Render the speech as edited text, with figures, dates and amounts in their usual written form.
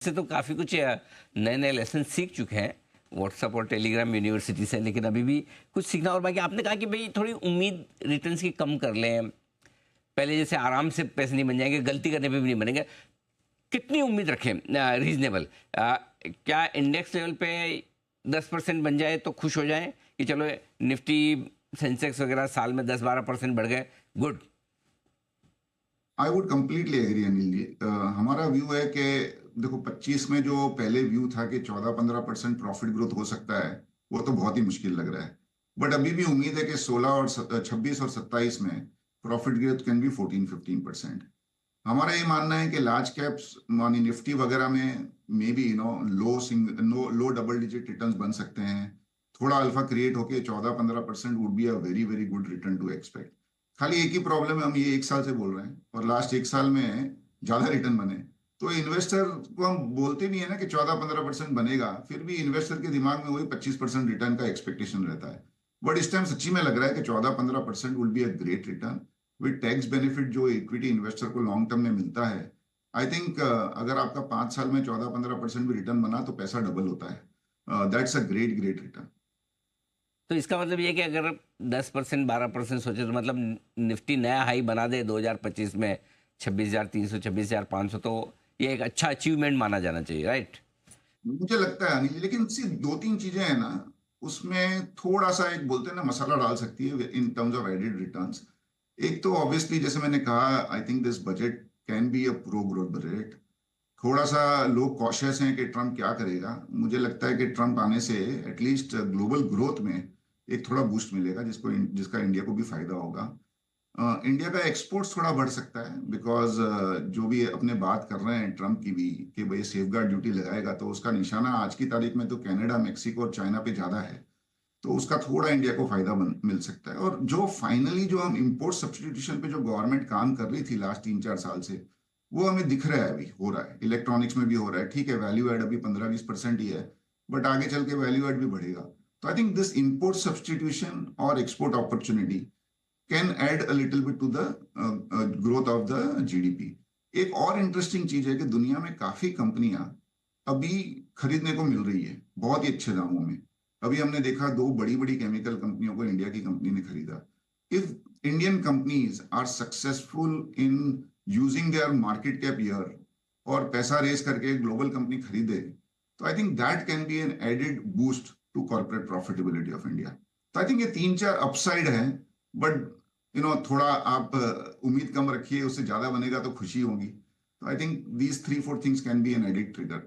से तो काफ़ी कुछ नए नए लेसन सीख चुके हैं व्हाट्सएप और टेलीग्राम यूनिवर्सिटी से, लेकिन अभी भी कुछ सीखना। और बाकी आपने कहा कि भाई थोड़ी उम्मीद रिटर्न्स की कम कर लें, पहले जैसे आराम से पैसे नहीं बन जाएंगे, गलती करने पे भी नहीं बनेंगे। कितनी उम्मीद रखें रीजनेबल? क्या इंडेक्स लेवल पे 10% बन जाए तो खुश हो जाए कि चलो निफ्टी सेंसेक्स वगैरह साल में 10-12% बढ़ गए, good? I would completely agree Anil ji. हमारा व्यू है कि देखो 25 में जो पहले व्यू था कि 14-15% प्रॉफिट ग्रोथ हो सकता है, वो तो बहुत ही मुश्किल लग रहा है। बट अभी भी उम्मीद है कि 26 और 27 में प्रॉफिट ग्रोथ कैन बी 14-15%। हमारा ये मानना है कि लार्ज कैप्स मानी निफ्टी वगैरह में may be low double digit returns बन सकते हैं। थोड़ा अल्फा क्रिएट होके 14-15% would be a very very good return to expect. खाली एक ही प्रॉब्लम है, हम ये एक साल से बोल रहे हैं और लास्ट एक साल में ज्यादा रिटर्न बने। तो इन्वेस्टर को हम बोलते भी है ना कि 14-15% बनेगा, फिर भी इन्वेस्टर के दिमाग में वही 25% रिटर्न का एक्सपेक्टेशन रहता है। बट इस टाइम सच्ची में लग रहा है कि 14-15% would be a great return with tax benefit जो इक्विटी इन्वेस्टर को लॉन्ग टर्म में मिलता है। आई थिंक अगर आपका 5 साल में 14-15% भी रिटर्न बना तो पैसा डबल होता है। That's a great great return. तो इसका मतलब ये कि अगर 10% 12% सोचे तो मतलब निफ्टी नया हाई बना दे 2025 में 26,300 26,500, तो ये एक अच्छा अचीवमेंट माना जाना चाहिए, राइट? मुझे लगता है अनिल, लेकिन सिर्फ दो तीन चीजें हैं ना, उसमें थोड़ा सा एक बोलते हैं ना मसाला डाल सकती है in terms of added returns. एक तो ऑब्वियसली जैसे मैंने कहा, I think this budget can be a pro growth budget. थोड़ा सा लोग कॉशियस हैं कि ट्रम्प क्या करेगा। मुझे लगता है कि ट्रम्प आने से एटलीस्ट ग्लोबल ग्रोथ में एक थोड़ा बूस्ट मिलेगा, जिसका इंडिया को भी फायदा होगा। इंडिया का एक्सपोर्ट्स थोड़ा बढ़ सकता है बिकॉज जो भी अपने बात कर रहे हैं ट्रम्प की भी कि भाई सेफ गार्ड ड्यूटी लगाएगा, तो उसका निशाना आज की तारीख में तो कनाडा, मेक्सिको और चाइना पे ज्यादा है। तो उसका थोड़ा इंडिया को फायदा मिल सकता है। और जो फाइनली जो हम इंपोर्ट सब्सटीट्यूशन पे जो गवर्नमेंट काम कर रही थी लास्ट 3-4 साल से, वो हमें दिख रहा है, अभी हो रहा है। इलेक्ट्रॉनिक्स में भी हो रहा है, ठीक है वैल्यू एड अभी 15-20% ही है, बट आगे चल के वैल्यू एड भी बढ़ेगा। तो I think this import substitution और export opportunity can add a little bit to the growth of the GDP. एक और इंटरेस्टिंग चीज है कि दुनिया में काफी कंपनियां अभी खरीदने को मिल रही है बहुत ही अच्छे दामों में। अभी हमने देखा दो बड़ी बड़ी केमिकल कंपनियों को इंडिया की कंपनी ने खरीदा। If Indian companies are successful in using their market cap year और पैसा रेस करके ग्लोबल कंपनी खरीदे, तो I think that can be an added boost to corporate profitability of India. तो आई थिंक ये 3-4 अपसाइड है। बट थोड़ा आप उम्मीद कम रखिए, उससे ज्यादा बनेगा तो खुशी होगी। तो I think these 3-4 things can be an added trigger.